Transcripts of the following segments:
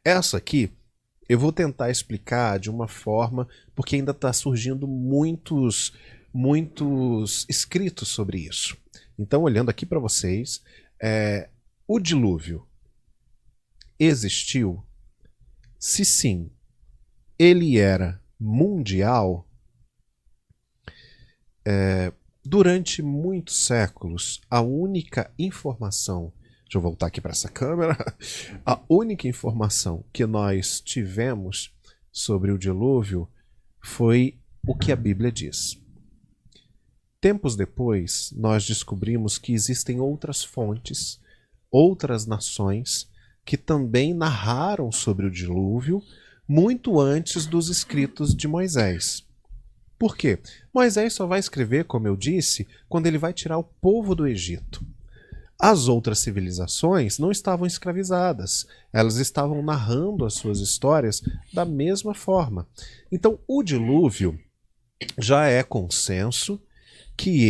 essa aqui eu vou tentar explicar de uma forma, porque ainda está surgindo muitos escritos sobre isso. Então, olhando aqui para vocês, o dilúvio existiu? Se sim, ele era mundial? Durante muitos séculos, a única informação, deixa eu voltar aqui para essa câmera, a única informação que nós tivemos sobre o dilúvio foi o que a Bíblia diz. Tempos depois, nós descobrimos que existem outras fontes, outras nações, que também narraram sobre o dilúvio muito antes dos escritos de Moisés. Por quê? Moisés só vai escrever, como eu disse, quando ele vai tirar o povo do Egito. As outras civilizações não estavam escravizadas, elas estavam narrando as suas histórias da mesma forma. Então, o dilúvio já é consenso que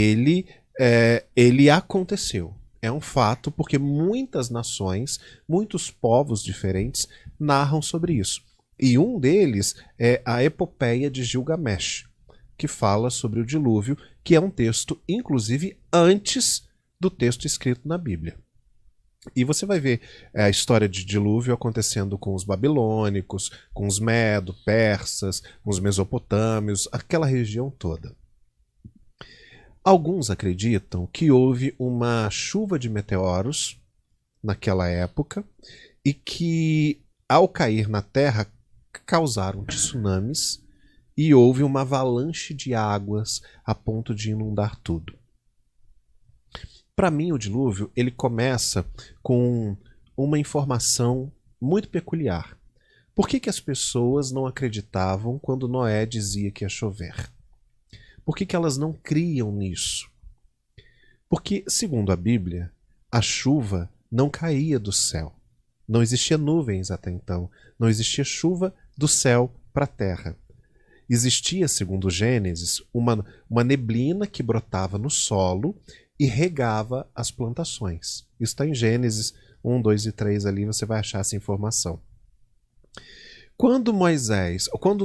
ele aconteceu. É um fato porque muitas nações, muitos povos diferentes narram sobre isso. E um deles é a Epopeia de Gilgamesh, que fala sobre o dilúvio, que é um texto, inclusive, antes do texto escrito na Bíblia. E você vai ver a história de dilúvio acontecendo com os babilônicos, com os persas, com os mesopotâmios, aquela região toda. Alguns acreditam que houve uma chuva de meteoros naquela época e que, ao cair na Terra, causaram tsunamis e houve uma avalanche de águas a ponto de inundar tudo. Para mim, o dilúvio ele começa com uma informação muito peculiar. Por que as pessoas não acreditavam quando Noé dizia que ia chover? Por que elas não criam nisso? Porque, segundo a Bíblia, a chuva não caía do céu. Não existia nuvens até então. Não existia chuva do céu para a terra. Existia, segundo Gênesis, uma neblina que brotava no solo e regava as plantações. Isso está em Gênesis 1, 2 e 3 ali, você vai achar essa informação. Quando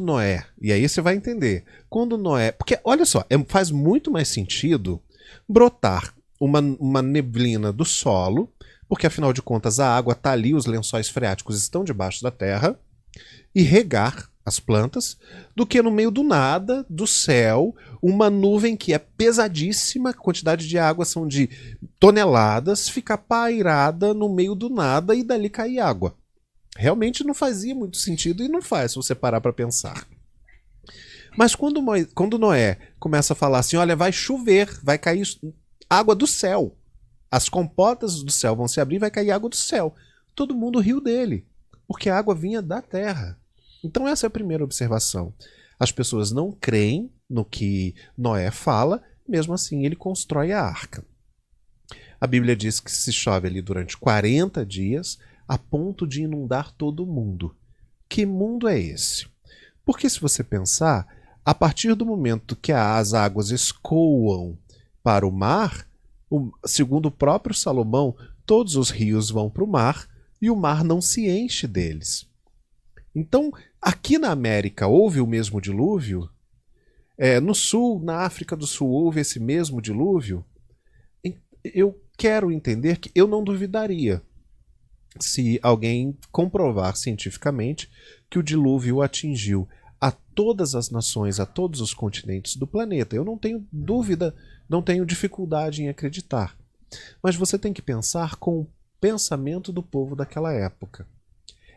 Noé, e aí você vai entender, quando Noé, porque olha só, faz muito mais sentido brotar uma neblina do solo, porque afinal de contas a água está ali, os lençóis freáticos estão debaixo da terra, e regar as plantas, do que no meio do nada, do céu, uma nuvem que é pesadíssima, a quantidade de água são de toneladas, ficar pairada no meio do nada e dali cair água. Realmente não fazia muito sentido e não faz se você parar para pensar. Mas quando Noé começa a falar assim, olha, vai chover, vai cair água do céu, as comportas do céu vão se abrir e vai cair água do céu. Todo mundo riu dele, porque a água vinha da terra. Então essa é a primeira observação. As pessoas não creem no que Noé fala, mesmo assim ele constrói a arca. A Bíblia diz que se chove ali durante 40 dias, a ponto de inundar todo o mundo. Que mundo é esse? Porque se você pensar, a partir do momento que as águas escoam para o mar, segundo o próprio Salomão, todos os rios vão para o mar e o mar não se enche deles. Então, aqui na América houve o mesmo dilúvio? No Sul, na África do Sul, houve esse mesmo dilúvio? Eu quero entender que eu não duvidaria se alguém comprovar cientificamente que o dilúvio atingiu a todas as nações, a todos os continentes do planeta. Eu não tenho dúvida, não tenho dificuldade em acreditar. Mas você tem que pensar com o pensamento do povo daquela época.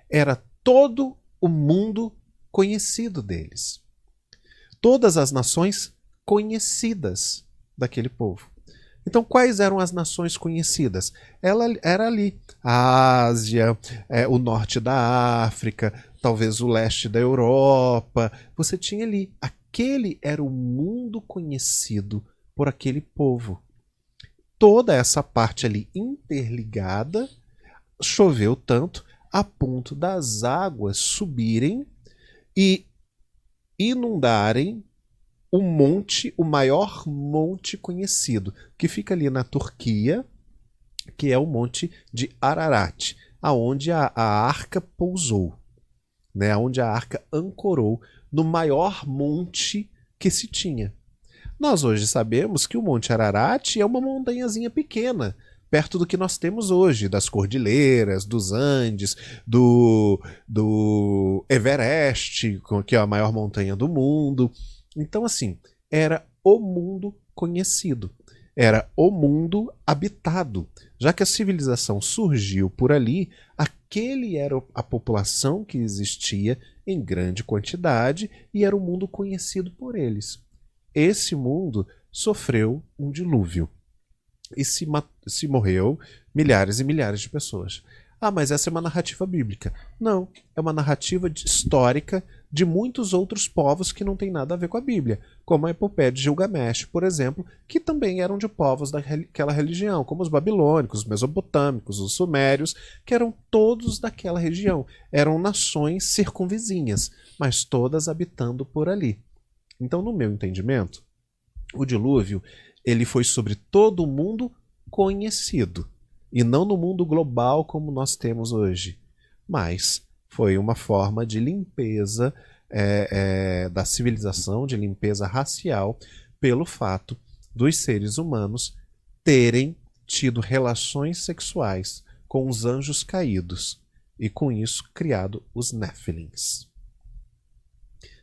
Era todo o mundo conhecido deles. Todas as nações conhecidas daquele povo. Então, quais eram as nações conhecidas? Ela era ali, a Ásia, o norte da África, talvez o leste da Europa. Você tinha ali, aquele era o mundo conhecido por aquele povo. Toda essa parte ali interligada, choveu tanto a ponto das águas subirem e inundarem o maior monte conhecido, que fica ali na Turquia, que é o monte de Ararat, aonde a arca pousou. né, onde a arca ancorou no maior monte que se tinha. Nós hoje sabemos que o Monte Ararat é uma montanhazinha pequena, perto do que nós temos hoje, das cordilheiras, dos Andes, do Everest, que é a maior montanha do mundo. Então, assim, era o mundo conhecido, era o mundo habitado. Já que a civilização surgiu por ali, aquele era a população que existia em grande quantidade e era o mundo conhecido por eles. Esse mundo sofreu um dilúvio e se morreu milhares e milhares de pessoas. Ah, mas essa é uma narrativa bíblica. Não, é uma narrativa histórica de muitos outros povos que não tem nada a ver com a Bíblia, como a epopeia de Gilgamesh, por exemplo, que também eram de povos daquela religião, como os babilônicos, os mesopotâmicos, os sumérios, que eram todos daquela região. Eram nações circunvizinhas, mas todas habitando por ali. Então, no meu entendimento, o dilúvio ele foi sobre todo o mundo conhecido, e não no mundo global como nós temos hoje. Mas foi uma forma de limpeza da civilização, de limpeza racial, pelo fato dos seres humanos terem tido relações sexuais com os anjos caídos, e com isso criado os Nephilims,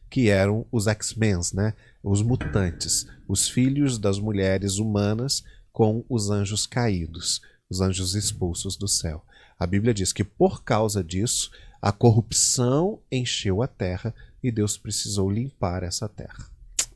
que eram os X-Men, né? Os mutantes, os filhos das mulheres humanas com os anjos caídos, os anjos expulsos do céu. A Bíblia diz que por causa disso, a corrupção encheu a terra e Deus precisou limpar essa terra.